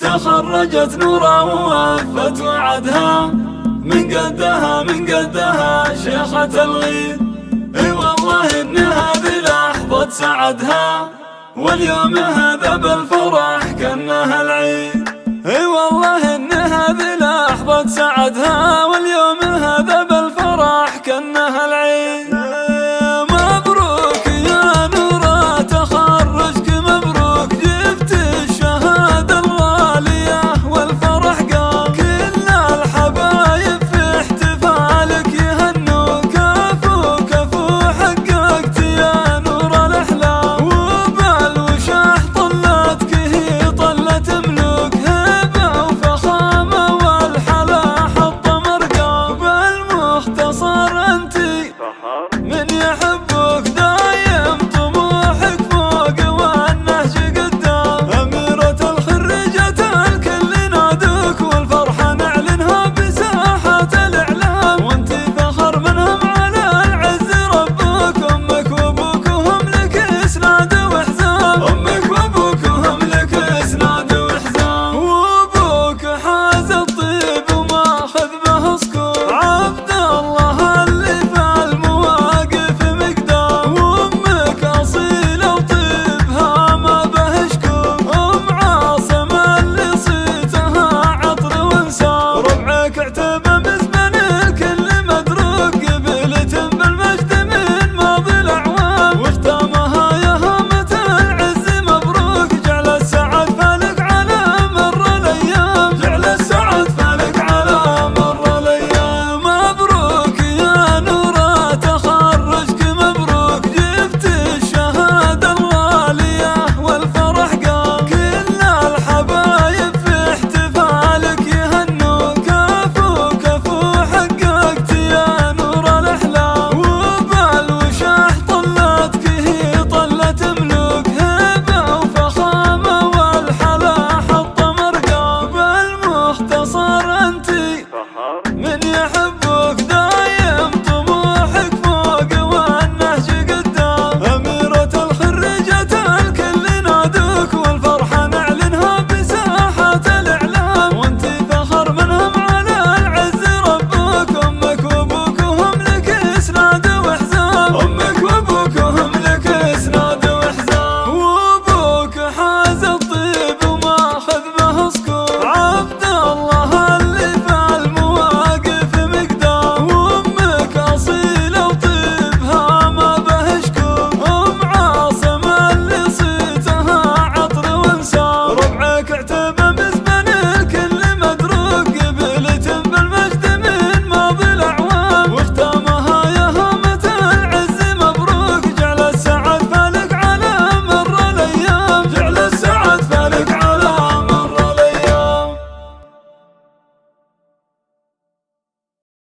تخرجت نورا ووفت وعدها، من قدها شيخة الغيث. اي والله ان هذه لحظة سعدها، واليوم هذا بالفرح كأنها العيد. اي والله ان هذه لحظة سعدها، واليوم هذا بالفرح كأنها العيد. مبروك يا نورا تخرجك، مبروك جبت الشهادة الغالية والفرح قام. كل الحبايب في احتفالك يهنوا، كفو كفو حققت يا نور الأحلام. وبالوشاح طلتك هي طلة ملوك، هبة وفخامة والحلا حط مرقام. بالمختصر انتي من يحبك دايم طموحك فوق والنهج قدام. أميرة الخريجة الكل نادوك، والفرحة نعلنها بساحات الإعلام. وانتي فخر منهم على العز ربك، أمك وأبوك وهم لك إسناد وحزام. أمك وأبوك وهم لك إسناد وحزام. وأبوك حاز الطيب وماخذ به سكور، عبد الله اللي في المواقف مقدام. وأمك أصيلة وطيبها ما به شكور، أم عاصم اللي صيتها عطر وانسام. ربعك اعتبى مزمن الكل مدروك، قبيلة بالمجد من ماضي الأعوام. واختامها يا هامة العز مبروك، جعل السعد فالك على مر الأيام. جعل السعد فالك على مر الأيام. مبروك يا نورا تخرجك، مبروك جبت الشهادة الغالية والفرح قام. كل الحبايب في احتفالك يهنوا، كفو كفو حققت يا نور الأحلام. وبالوشاح طلتك هي طلة ملوك، هبة وفخامة والحلا حط مرقام. بالمختصر انتي من يحبك دايم طموحك فوق والنهج قدام. أميرة الخريجة الكل نادوك، والفرحة نعلنها بساحات الإعلام. وانتي فخر منهم على العز ربك، أمك وأبوك وهم لك إسناد وحزام. أمك وأبوك وهم لك إسناد وحزام. وأبوك حاز الطيب وماخذ به سكور، عبد الله اللي في المواقف مقدام. وأمك أصيلة وطيبها ما به شكور، أم عاصم اللي صيتها عطر وانسام. ربعك